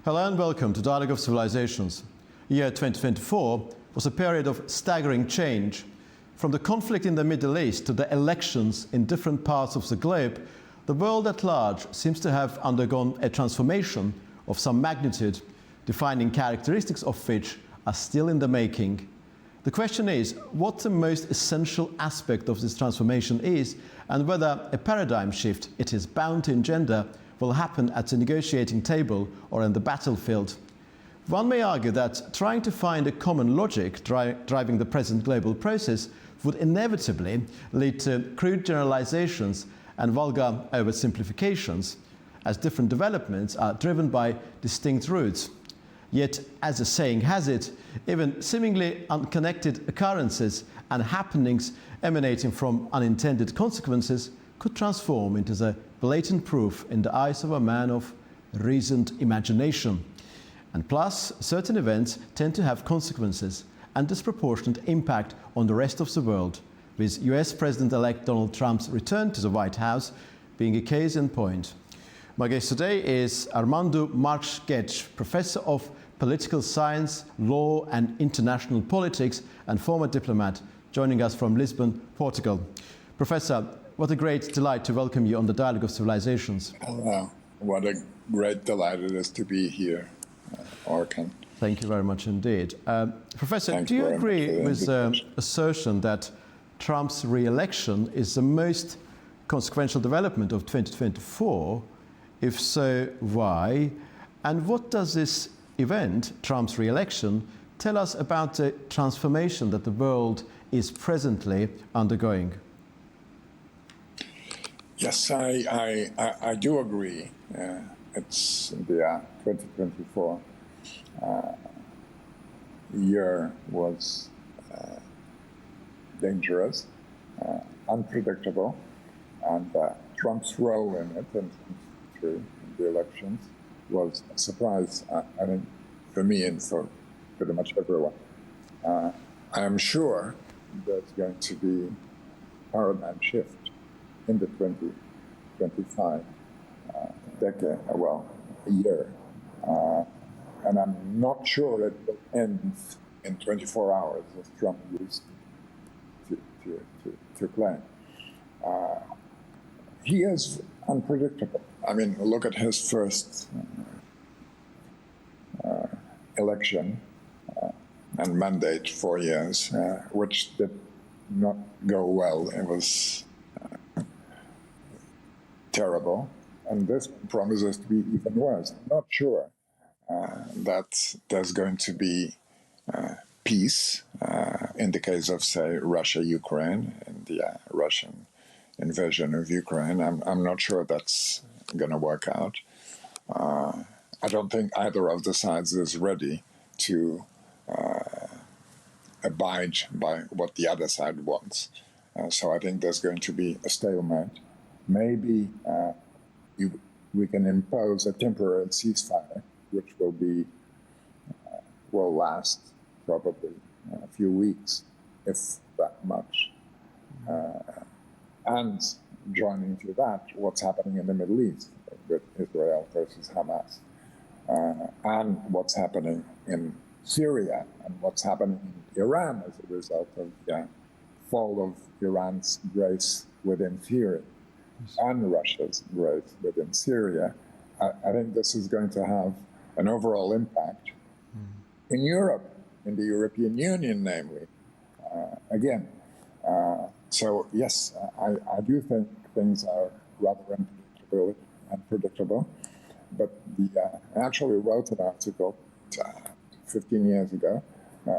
Hello and welcome to Dialogue of Civilisations. Year 2024 was a period of staggering change. From the conflict in the Middle East to the elections in different parts of the globe, the world at large seems to have undergone a transformation of some magnitude, defining characteristics of which are still in the making. The question is what the most essential aspect of this transformation is, and whether a paradigm shift it is bound to engender will happen at the negotiating table or in the battlefield. One may argue that trying to find a common logic driving the present global process would inevitably lead to crude generalizations and vulgar oversimplifications, as different developments are driven by distinct routes. Yet, as the saying has it, even seemingly unconnected occurrences and happenings emanating from unintended consequences could transform into the blatant proof in the eyes of a man of reasoned imagination. And plus, certain events tend to have consequences and disproportionate impact on the rest of the world, with US President-elect Donald Trump's return to the White House being a case in point. My guest today is Armando Marques, Professor of Political Science, Law and International Politics and former diplomat, joining us from Lisbon, Portugal. Professor, what a great delight to welcome you on the Dialogue of Civilisations. Hello. What a great delight it is to be here, Orkhan. Thank you very much indeed. Professor, do you agree with the assertion that Trump's re-election is the most consequential development of 2024? If so, why? And what does this event, Trump's re-election, tell us about the transformation that the world is presently undergoing? Yes, I do agree. It's the 2024 year was dangerous, unpredictable, and Trump's role in it in the elections was a surprise, I think, for me and for pretty much everyone. I am sure there's going to be a paradigm shift in the 2025 decade, year. And I'm not sure it will end in 24 hours, as Trump used to claim. He is unpredictable. I mean, look at his first election and mandate, 4 years, which did not go well. It was terrible, and this promises to be even worse. I'm not sure that there's going to be peace in the case of, say, Russia-Ukraine and the Russian invasion of Ukraine. I'm not sure that's going to work out. I don't think either of the sides is ready to abide by what the other side wants. So I think there's going to be a stalemate. Maybe we can impose a temporary ceasefire, which will last probably a few weeks, if that much. And joining to that, what's happening in the Middle East with Israel versus Hamas, and what's happening in Syria, and what's happening in Iran as a result of the fall of Iran's grace within Syria and Russia's grace within Syria. I think this is going to have an overall impact in Europe, in the European Union, namely. So yes, I do think things are rather unpredictable. But I actually wrote an article 15 years ago,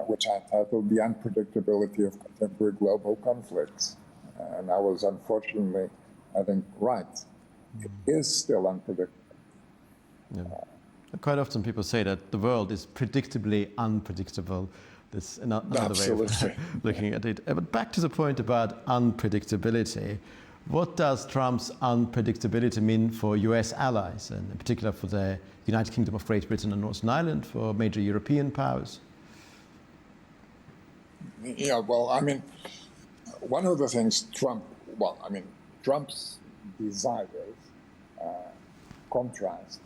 which I titled "The Unpredictability of Contemporary Global Conflicts," and I was unfortunately, I think, right. It is still unpredictable. Yeah. Quite often people say that the world is predictably unpredictable. That's another way of looking at it. But back to the point about unpredictability. What does Trump's unpredictability mean for US allies, and in particular for the United Kingdom of Great Britain and Northern Ireland, for major European powers? Yeah, well, I mean, one of the things Trump's desires contrast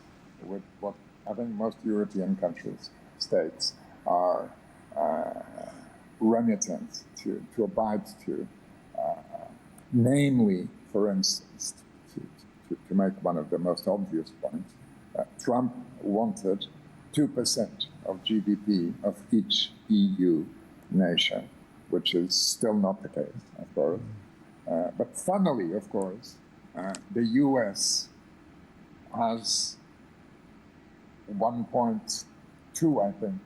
with what I think most European countries, states, are remittent to abide to, namely, for instance, to make one of the most obvious points, Trump wanted 2% of GDP of each EU nation, which is still not the case, of course. But funnily, of course, the US has 1.2, I think,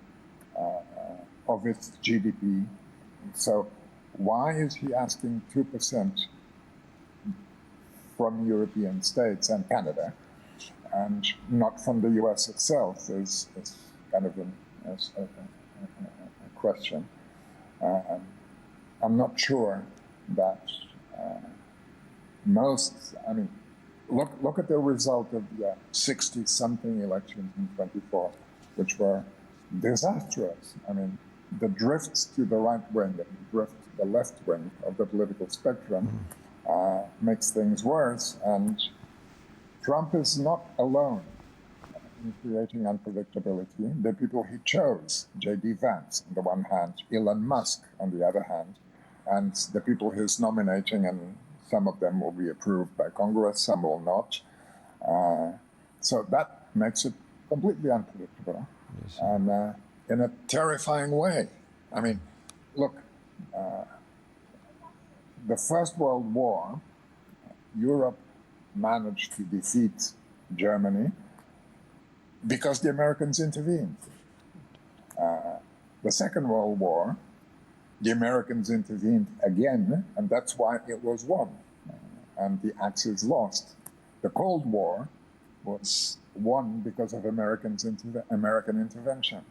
of its GDP. So why is he asking 2% from European states and Canada, and not from the US itself is kind of a question. I'm not sure that look at the result of the 60-something elections in 24, which were disastrous. I mean, the drifts to the right wing and the drift to the left wing of the political spectrum makes things worse, and Trump is not alone in creating unpredictability. The people he chose, J.D. Vance on the one hand, Elon Musk on the other hand, and the people he's nominating, and some of them will be approved by Congress, some will not. So that makes it completely unpredictable, yes, and in a terrifying way. I mean, look, the First World War, Europe managed to defeat Germany because the Americans intervened. The Second World War, the Americans intervened again, and that's why it was won, and the Axis lost. The Cold War was won because of American intervention.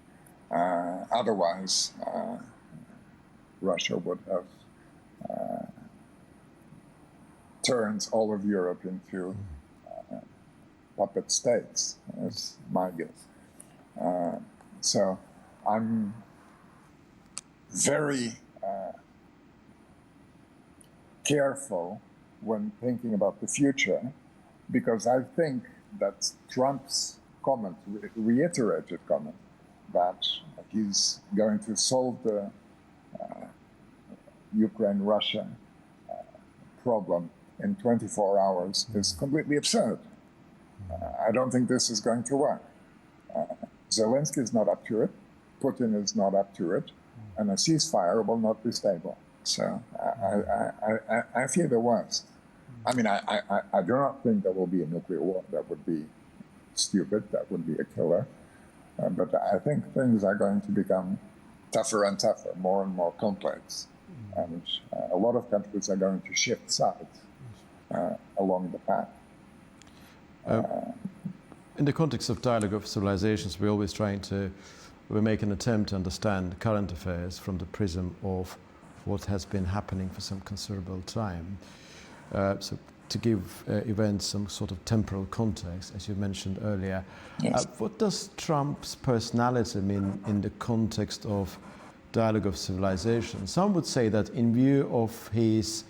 Otherwise, Russia would have turned all of Europe into puppet states, is my guess. So I'm very careful when thinking about the future, because I think that Trump's comment, reiterated comment, that he's going to solve the Ukraine-Russia problem in 24 hours is completely absurd. I don't think this is going to work. Zelensky is not up to it, Putin is not up to it, and a ceasefire will not be stable. So I fear the worst. I mean, I do not think there will be a nuclear war. That would be stupid, that would be a killer. But I think things are going to become tougher and tougher, more and more complex. And a lot of countries are going to shift sides along the path. In the context of Dialogue of Civilisations, we're always we make an attempt to understand current affairs from the prism of what has been happening for some considerable time. So to give events some sort of temporal context, as you mentioned earlier, yes. What does Trump's personality mean in the context of Dialogue of Civilizations? Some would say that in view of his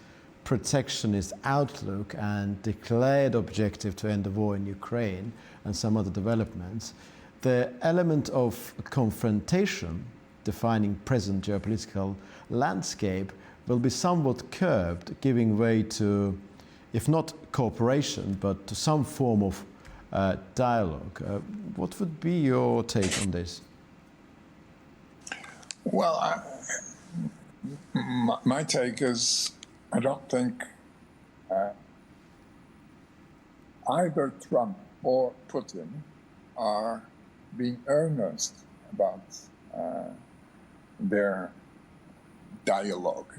protectionist outlook and declared objective to end the war in Ukraine and some other developments, the element of confrontation defining present geopolitical landscape will be somewhat curbed, giving way to, if not cooperation, but to some form of dialogue. What would be your take on this? Well, my take is, I don't think either Trump or Putin are being earnest about their dialogue,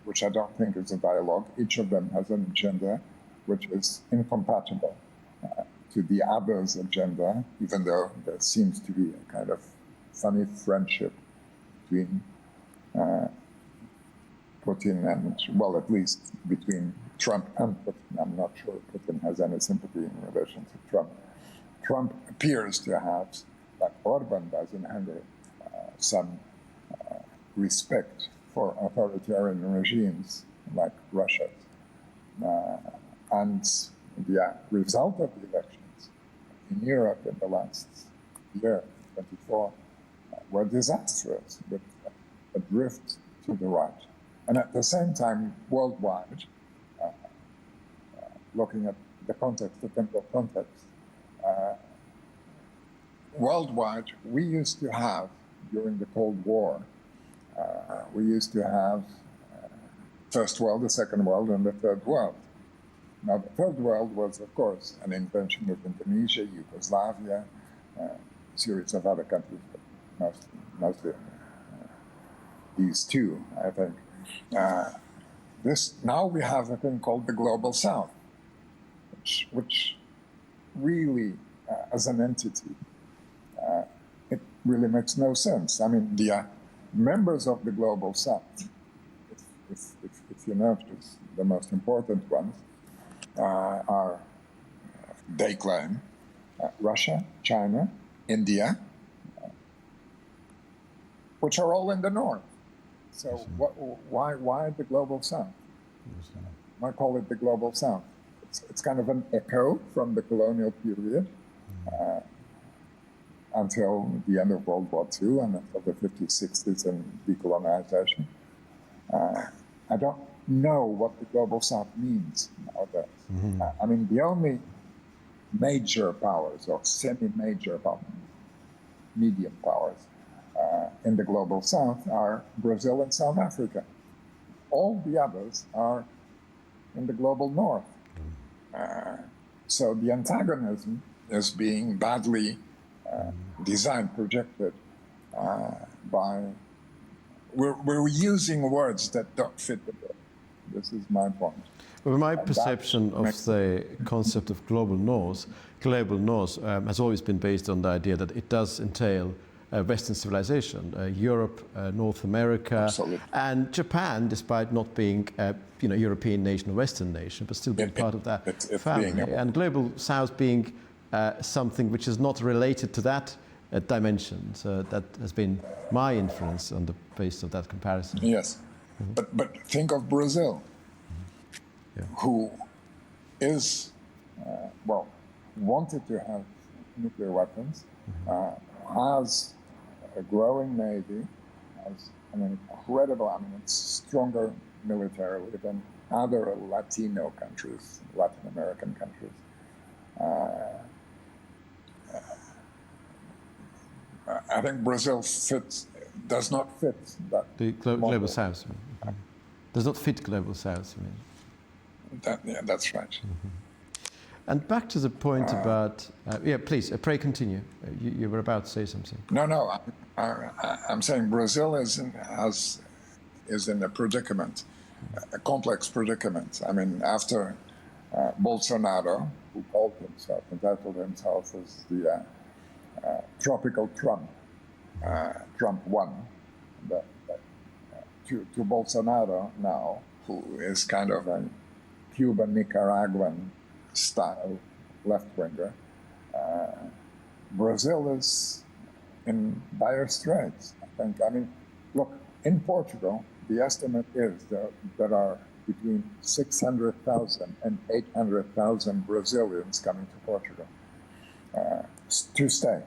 which I don't think is a dialogue. Each of them has an agenda which is incompatible to the other's agenda, even though there seems to be a kind of funny friendship between Putin and, well, at least between Trump and Putin. I'm not sure Putin has any sympathy in relation to Trump. Trump appears to have, like Orkhan does in Hungary, some respect for authoritarian regimes like Russia's. And the result of the elections in Europe in the last year, 24, were disastrous, with a drift to the right. And at the same time, worldwide, looking at the context, the temporal context, worldwide, we used to have, during the Cold War, we used to have First World, the Second World, and the Third World. Now, the Third World was, of course, an invention of Indonesia, Yugoslavia, a series of other countries, but mostly these two, I think. Now we have a thing called the Global South, which really, as an entity, it really makes no sense. I mean, the members of the Global South, if you notice, the most important ones are, they claim, Russia, China, India, which are all in the north. So why the Global South? Why call it the Global South? It's kind of an echo from the colonial period until the end of World War II and until the 50s, 60s and decolonization. I don't know what the Global South means nowadays. I mean, the only major powers or semi-major powers, medium powers in the Global South are Brazil and South Africa. All the others are in the Global North. So the antagonism is being badly designed, projected by... We're using words that don't fit the bill. This is my point. Well, my perception of the concept of global north has always been based on the idea that it does entail Western civilization, Europe, North America, Absolutely. And Japan, despite not being a European nation or Western nation, but still being part of that family. And global South being something which is not related to that dimension. So that has been my influence on the basis of that comparison. Yes, but think of Brazil, who is, wanted to have nuclear weapons, has a growing navy, has an incredible, it's stronger militarily than other Latino countries, Latin American countries. I think Brazil does not fit that. The global South does not fit global South. You mean? That's right. And back to the point about please, pray continue. You were about to say something. No. I'm saying Brazil is in a predicament, a complex predicament. I mean, after Bolsonaro, who called himself, entitled himself as the tropical Trump, Trump won. To Bolsonaro now, who is kind of a Cuban, Nicaraguan style left-winger, Brazil is in dire straits, I think. I mean, look, in Portugal, the estimate is that there are between 600,000 and 800,000 Brazilians coming to Portugal to stay,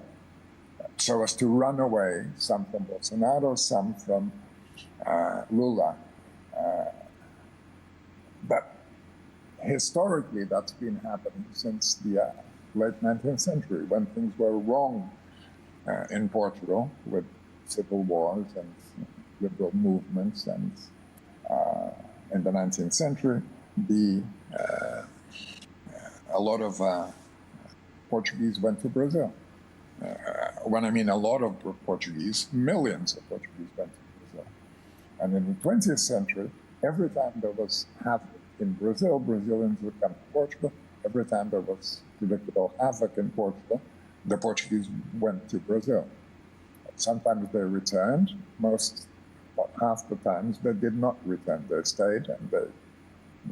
so as to run away, some from Bolsonaro, some from Lula. But historically, that's been happening since the late 19th century, when things were wrong in Portugal with civil wars and liberal movements. And in the 19th century, a lot of Portuguese went to Brazil. When I mean a lot of Portuguese, millions of Portuguese went to Brazil. And in the 20th century, every time there was havoc in Brazil, Brazilians would come to Portugal. Every time there was predictable havoc in Portugal, the Portuguese went to Brazil. Sometimes they returned. Half the times they did not return. They stayed, and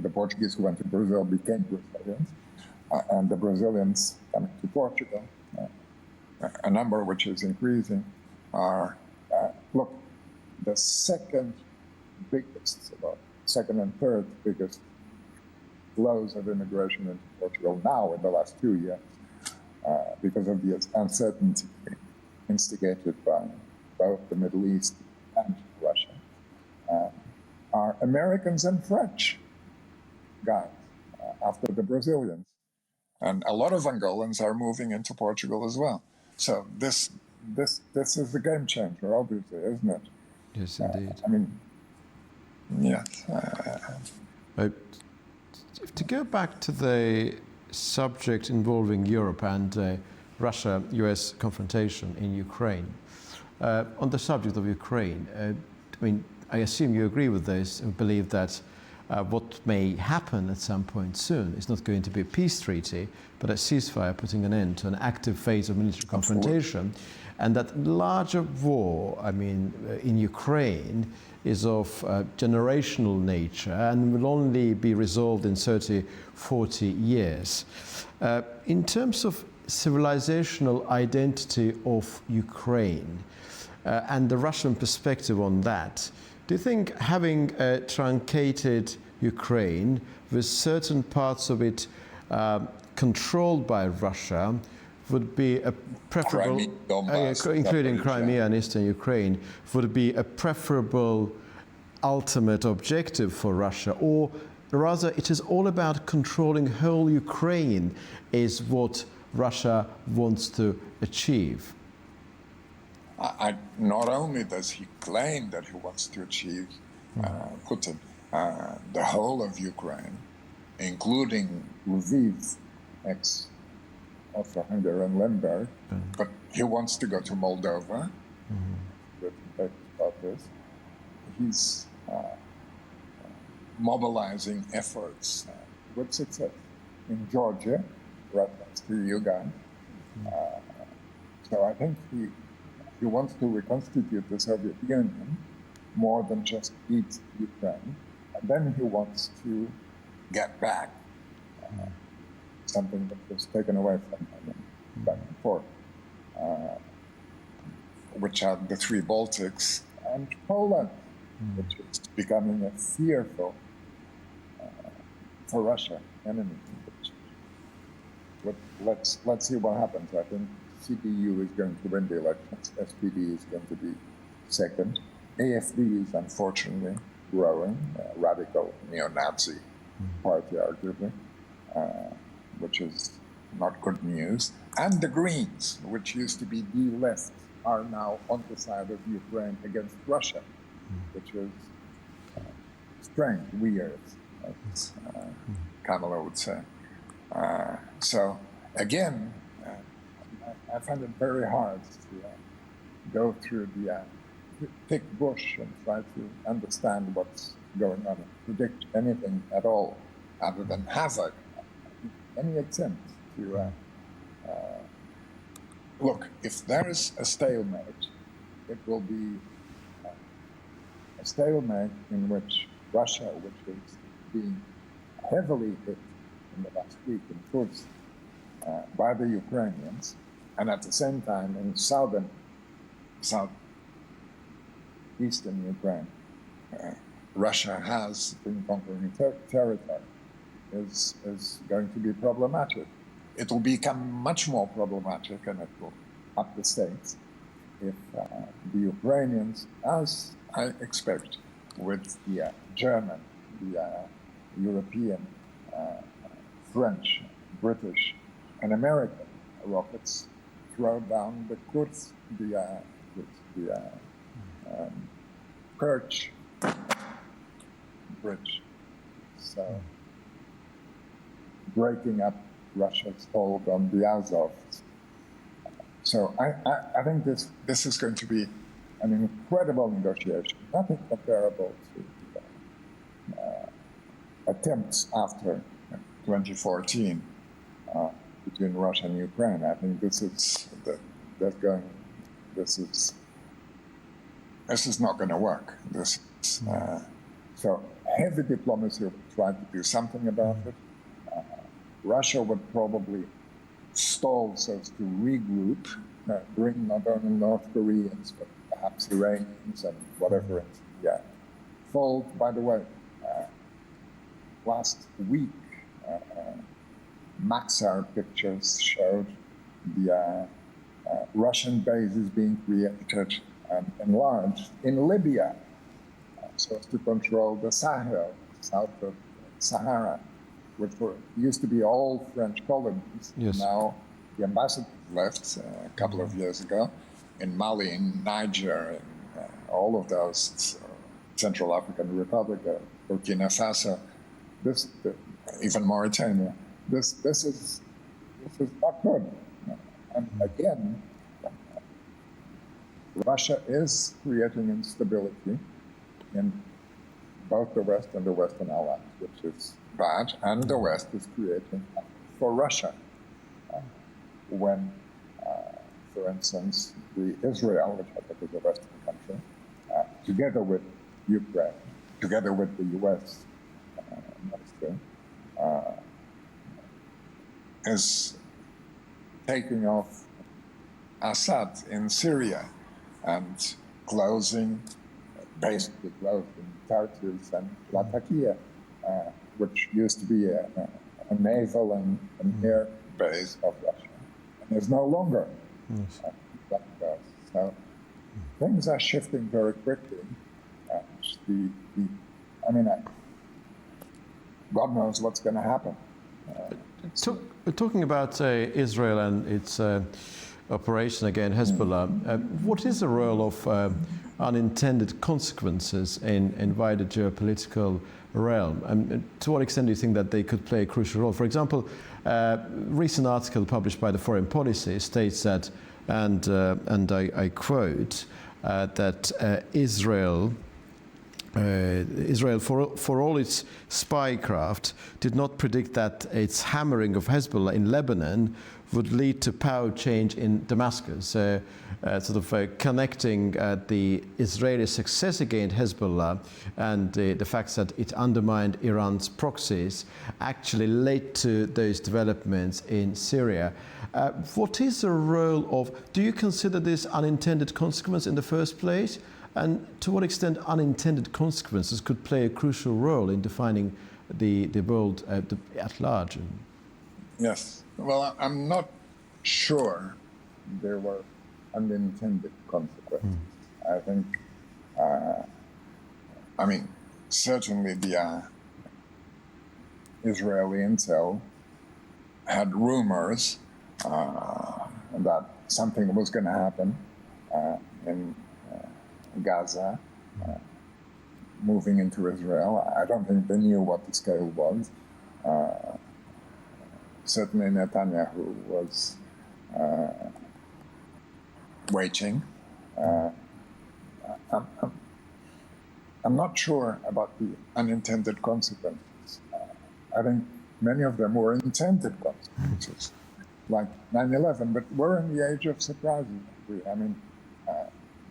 the Portuguese who went to Brazil became Brazilians. And the Brazilians coming to Portugal, a number which is increasing, are, the second and third biggest flows of immigration into Portugal now in the last 2 years because of the uncertainty instigated by both the Middle East and Russia, are Americans and French guys after the Brazilians. And a lot of Angolans are moving into Portugal as well. So this is a game changer, obviously, isn't it? Yes, indeed. I mean, yes. To go back to the subject involving Europe and Russia-US confrontation in Ukraine, on the subject of Ukraine, I mean, I assume you agree with this and believe that what may happen at some point soon is not going to be a peace treaty, but a ceasefire putting an end to an active phase of military confrontation, and that larger war, I mean, in Ukraine is of generational nature and will only be resolved in 30, 40 years. In terms of civilizational identity of Ukraine and the Russian perspective on that, do you think having a truncated Ukraine with certain parts of it controlled by Russia would be a preferable, including Crimea and Eastern Ukraine, would be a preferable ultimate objective for Russia? Or rather, it is all about controlling whole Ukraine is what Russia wants to achieve? Not only does he claim that he wants to achieve, Putin, the whole of Ukraine, including Lviv, Austro-Hungarian Lemberg, but he wants to go to Moldova. About this. He's mobilizing efforts with success in Georgia, right next to you guys. So I think he wants to reconstitute the Soviet Union more than just beat Ukraine. And then he wants to get back something that was taken away from him back and forth, which are the three Baltics and Poland, which is becoming a fearful for Russia enemy. But let's see what happens. I think CDU is going to win the elections. SPD is going to be second. AFD is unfortunately growing, radical neo-Nazi party, arguably, which is not good news. And the Greens, which used to be the left, are now on the side of Ukraine against Russia, which is strange, weird, as Kamala would say. So again, I find it very hard to go through the thick bush and try to understand what's going on and predict anything at all other than havoc. Any attempt to look, if there is a stalemate, it will be a stalemate in which Russia, which is being heavily hit in the last week in Kursk by the Ukrainians, and at the same time in southeastern Ukraine, Russia has been conquering territory, is going to be problematic. It will become much more problematic, and it will up the stakes if the Ukrainians, as I expect, with the German, the European, French, British, and American rockets throw down the Kursk, the Kerch bridge. So breaking up Russia's hold on the Azov. So I think this is going to be an incredible negotiation, nothing comparable to attempts after 2014 between Russia and Ukraine. I think this is not going to work. So heavy diplomacy will try to do something about it. Russia would probably stall so as to regroup, bring not only North Koreans, but perhaps Iranians and whatever into the fold. By the way, last week, Maxar pictures showed the Russian bases being created and enlarged in Libya, so as to control the Sahel, south of Sahara, which used to be all French colonies. Yes. Now the ambassador left a couple of years ago in Mali, in Niger, and all of those Central African Republic, Burkina Faso, even Mauritania. This is not good. And again, Russia is creating instability in both the West and the Western allies, which is bad, and the West is creating for Russia. When, for instance, Israel, which I think is a Western country, together with Ukraine, together with the US, mostly, is taking off Assad in Syria and basically closing Tartus and Latakia, which used to be a naval and air base of Russia, and is no longer. Yes. So things are shifting very quickly. God knows what's going to happen. Talking about Israel and its operation against Hezbollah, what is the role of unintended consequences in wider geopolitical realm? And to what extent do you think that they could play a crucial role? For example, a recent article published by the Foreign Policy states that, and I quote, that Israel, for all its spycraft, did not predict that its hammering of Hezbollah in Lebanon would lead to power change in Damascus, connecting the Israeli success against Hezbollah and the fact that it undermined Iran's proxies actually led to those developments in Syria. What is the role of, do you consider this unintended consequence in the first place? And to what extent unintended consequences could play a crucial role in defining the world at large? Yes. Well, I'm not sure there were unintended consequences. I think, certainly the Israeli intel had rumors that something was going to happen in Gaza, moving into Israel. I don't think they knew what the scale was. Certainly Netanyahu was waiting. I'm not sure about the unintended consequences. I think many of them were intended consequences, like 9/11, but we're in the age of surprises.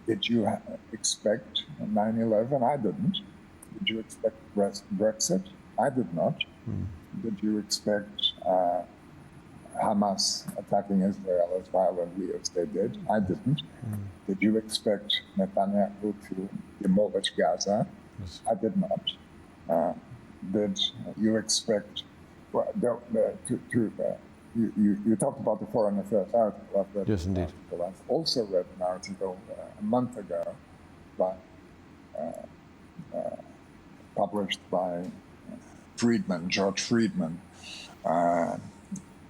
Did you expect 9/11? I didn't. Did you expect Brexit? I did not. Did you expect Hamas attacking Israel as violently as they did? I didn't. Did you expect Netanyahu to demolish Gaza? Yes. I did not. Did you expect... You talked about the Foreign Affairs article. Yes, indeed. I've also read an article a month ago published by George Friedman,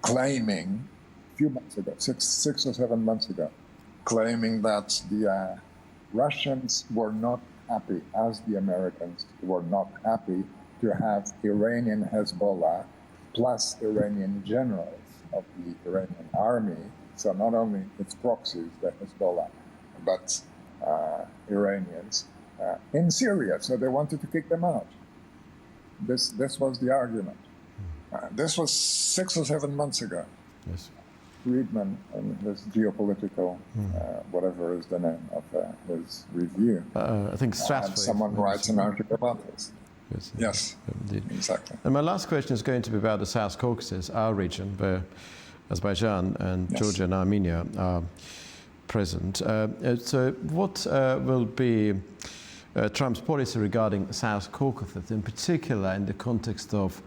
claiming a few months ago, six or 7 months ago, claiming that the Russians were not happy, as the Americans were not happy, to have Iranian Hezbollah plus Iranian generals of the Iranian army, so not only its proxies, the Hezbollah, but Iranians in Syria. So they wanted to kick them out. This was the argument. This was 6 or 7 months ago. Yes. Friedman and his geopolitical, whatever is the name of his review. I think Stratford. Someone writes an article about this. Yes, indeed. Exactly. And my last question is going to be about the South Caucasus, our region, where Azerbaijan and Georgia and Armenia are present. So what will be Trump's policy regarding South Caucasus, in particular in the context of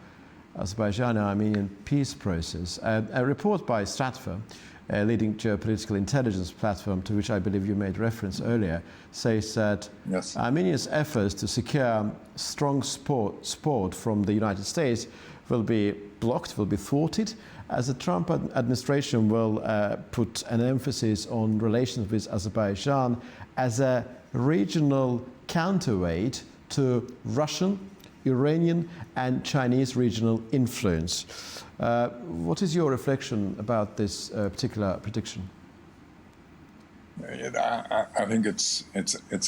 Azerbaijan and Armenian peace process? A report by Stratford a leading geopolitical intelligence platform to which I believe you made reference earlier, says that Yes. Armenia's efforts to secure strong support from the United States will be blocked, will be thwarted, as the Trump administration will put an emphasis on relations with Azerbaijan as a regional counterweight to Russian, Iranian and Chinese regional influence. What is your reflection about this particular prediction? I think it's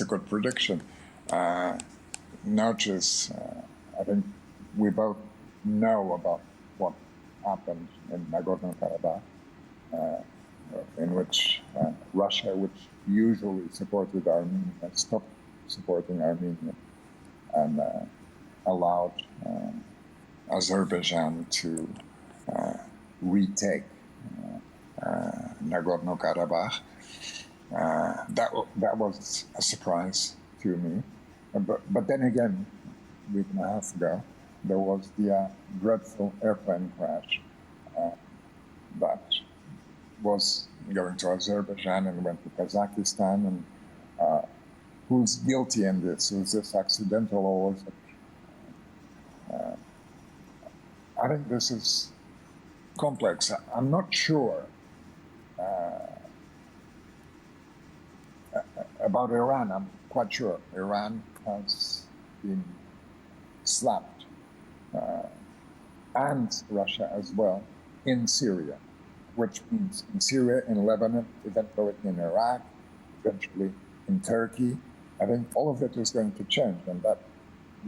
a good prediction. Notice, I think we both know about what happened in Nagorno-Karabakh, in which Russia, which usually supported Armenia, stopped supporting Armenia and allowed Azerbaijan to retake Nagorno-Karabakh. That was a surprise to me. But then again, a week and a half ago, there was the dreadful airplane crash that was going to Azerbaijan and went to Kazakhstan, and who's guilty in this? Was this accidental or was it? I think this is complex. I'm not sure about Iran. I'm quite sure Iran has been slapped, and Russia as well, in Syria, which means in Syria, in Lebanon, eventually in Iraq, eventually in Turkey. I think all of it is going to change, and that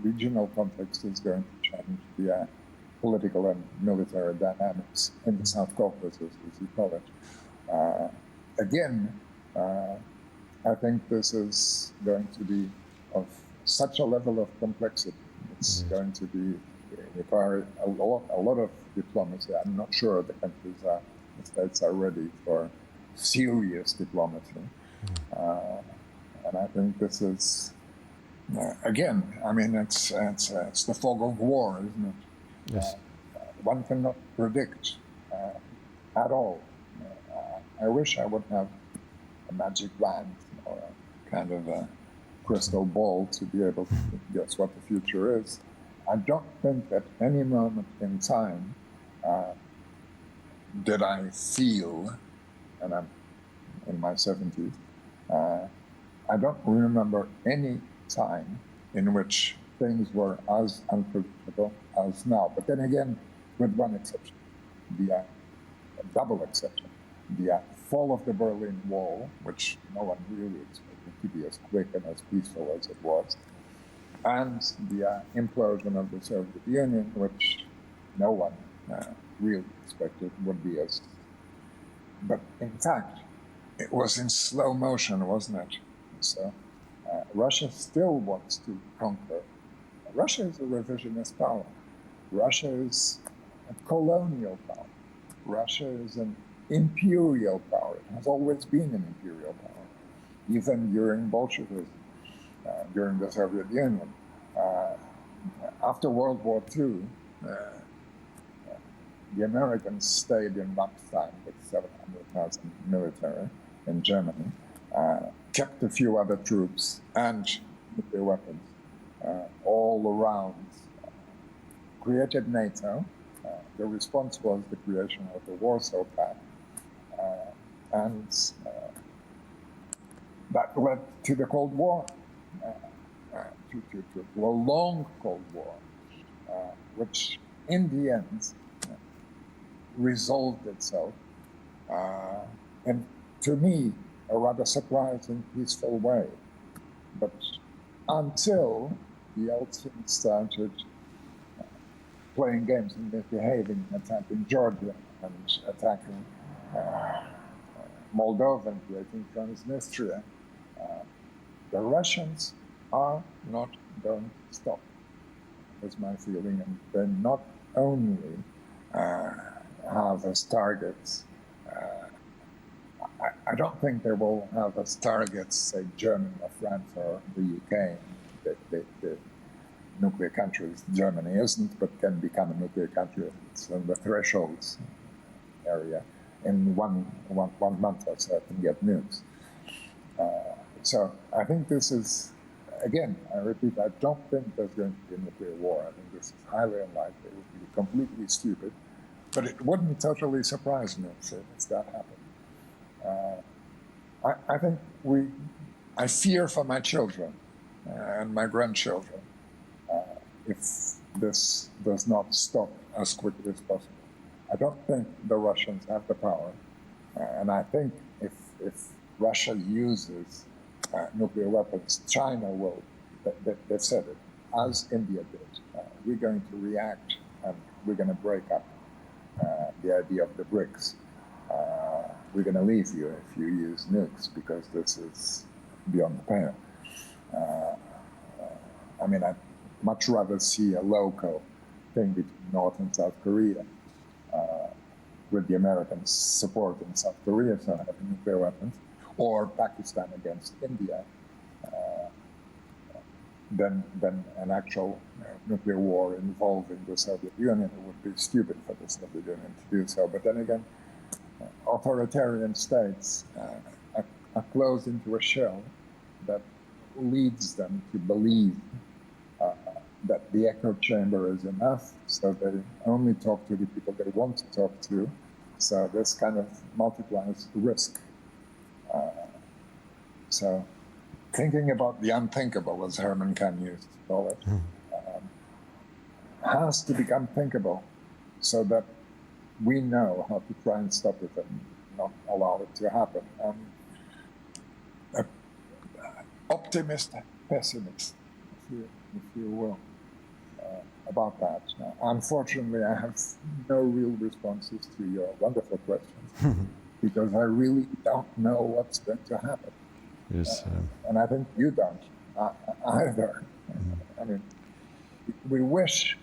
regional context is going to change the political and military dynamics in the South Caucasus, as you call it. Again, I think this is going to be of such a level of complexity. It's going to be require a lot of diplomacy. I'm not sure the states are ready for serious diplomacy. And I think this is, again, I mean, it's the fog of war, isn't it? Yes. One cannot predict at all. I wish I would have a magic wand or a kind of a crystal ball to be able to guess what the future is. I don't think at any moment in time did I feel, and I'm in my 70s, I don't remember any time in which things were as unpredictable as now. But then again, with one exception, the double exception, the fall of the Berlin Wall, which no one really expected to be as quick and as peaceful as it was, and the implosion of the Soviet Union, which no one really expected would be as... But in fact, it was in slow motion, wasn't it? So Russia still wants to conquer. Russia is a revisionist power. Russia is a colonial power. Russia is an imperial power. It has always been an imperial power, even during Bolshevism, during the Soviet Union. After World War II, the Americans stayed in Ramstein with 700,000 military in Germany, kept a few other troops and nuclear weapons all around, created NATO. The response was the creation of the Warsaw Pact, and that led to the Cold War, to a long Cold War, which in the end resolved itself, and to me, a rather surprising, peaceful way. But until Yeltsin started playing games and misbehaving, attacking Georgia and attacking Moldova and creating Transnistria, the Russians are not going to stop, is my feeling. And they not only have as targets, I don't think they will have as targets, say, Germany or France or the UK, the nuclear countries. Germany isn't, but can become a nuclear country. It's on the thresholds area. in one month or so can get nukes. So I think this is, again, I repeat, I don't think there's going to be a nuclear war. I think this is highly unlikely. It would be completely stupid, but it wouldn't totally surprise me if that happened. I think I fear for my children and my grandchildren if this does not stop as quickly as possible. I don't think the Russians have the power, and I think if Russia uses nuclear weapons, China will, they've said it, as India did. We're going to react and we're going to break up the idea of the BRICS. We're going to leave you if you use nukes because this is beyond the pale. I mean, I'd much rather see a local thing between North and South Korea with the Americans supporting South Korea so having nuclear weapons, or Pakistan against India, than an actual nuclear war involving the Soviet Union. It would be stupid for the Soviet Union to do so. But then again, authoritarian states are closed into a shell that leads them to believe that the echo chamber is enough, so they only talk to the people they want to talk to. So this kind of multiplies the risk. So thinking about the unthinkable, as Herman Kahn used to call it, has to become thinkable so that we know how to try and stop it and not allow it to happen. Optimist, pessimist, if you will, about that. Unfortunately, I have no real responses to your wonderful questions because I really don't know what's going to happen. Yes, and I think you don't either. I mean, we wish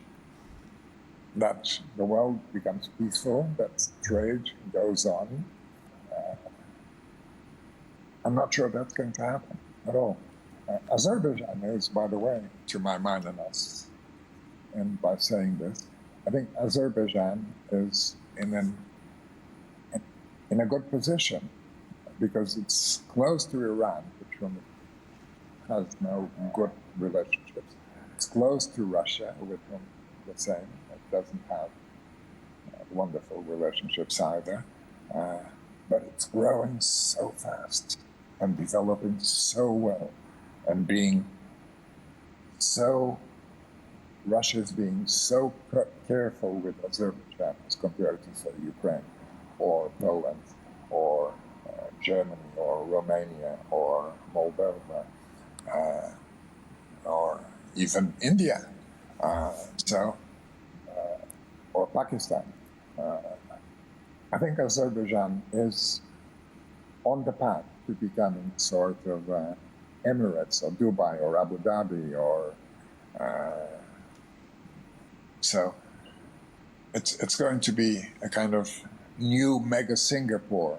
that the world becomes peaceful, that trade goes on. I'm not sure that's going to happen at all. Azerbaijan is, by the way, to my mind, and by saying this, I think Azerbaijan is in a good position because it's close to Iran, which has no good relationships. It's close to Russia, with whom the same. It doesn't have wonderful relationships either, but it's growing so fast and developing so well, and Russia's being so careful with Azerbaijan as compared to, say, Ukraine or Poland or Germany or Romania or Moldova or even India, or Pakistan. I think Azerbaijan is on the path to becoming sort of Emirates or Dubai or Abu Dhabi or so it's going to be a kind of new mega Singapore,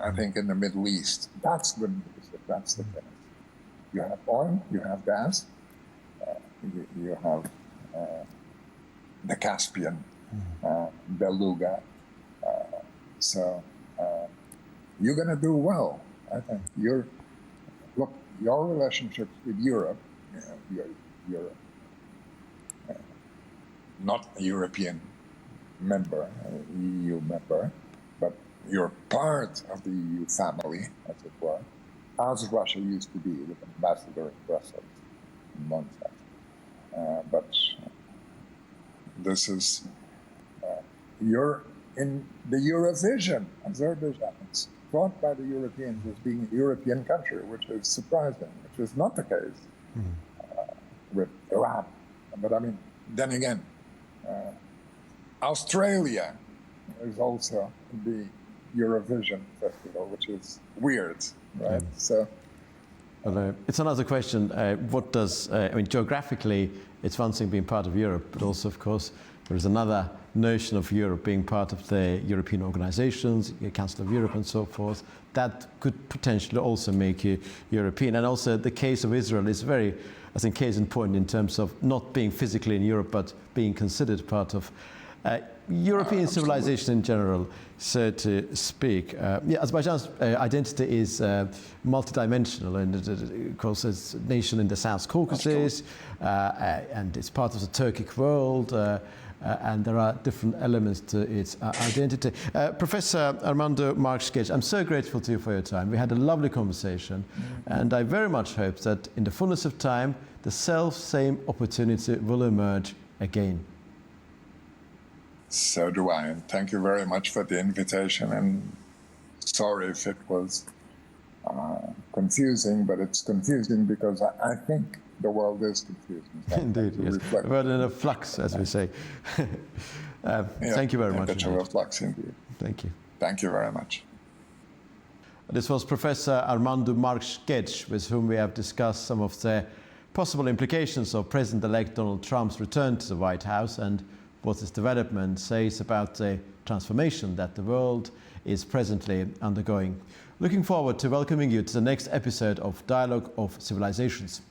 I think, in the Middle East. That's good news, if that's the case. You have oil, you have gas, you have the Caspian, Beluga. So you're going to do well, I think. Your relationships with Europe, you're not a European member, EU member, but you're part of the EU family, as it were, as Russia used to be with an ambassador in Brussels in one sense. But this is, you're in the Eurovision, Azerbaijan. It's thought by the Europeans as being a European country, which is surprising, which is not the case with Iran. But I mean, then again, Australia is also the Eurovision festival, which is weird, right? So, well, it's another question. What does I mean? Geographically, it's one thing being part of Europe, but also, of course, there is another notion of Europe being part of the European organizations, the Council of Europe, and so forth. That could potentially also make you European. And also, the case of Israel is very, I think, case in point in terms of not being physically in Europe, but being considered part of European civilization in general, so to speak. Azerbaijan's identity is multidimensional, and of course it's a nation in the South Caucasus, and it's part of the Turkic world, and there are different elements to its identity. Professor Armando Marques, I'm so grateful to you for your time. We had a lovely conversation, and I very much hope that in the fullness of time, the self-same opportunity will emerge again. So do I, and thank you very much for the invitation, and sorry if it was confusing, but it's confusing because I think the world is confusing. Indeed, yes. Reflect. We're in a flux, as we say. Thank you very much. A flux indeed. Thank you. Thank you very much. This was Professor Armando Marques, with whom we have discussed some of the possible implications of President-elect Donald Trump's return to the White House and what this development says about the transformation that the world is presently undergoing. Looking forward to welcoming you to the next episode of Dialogue of Civilisations.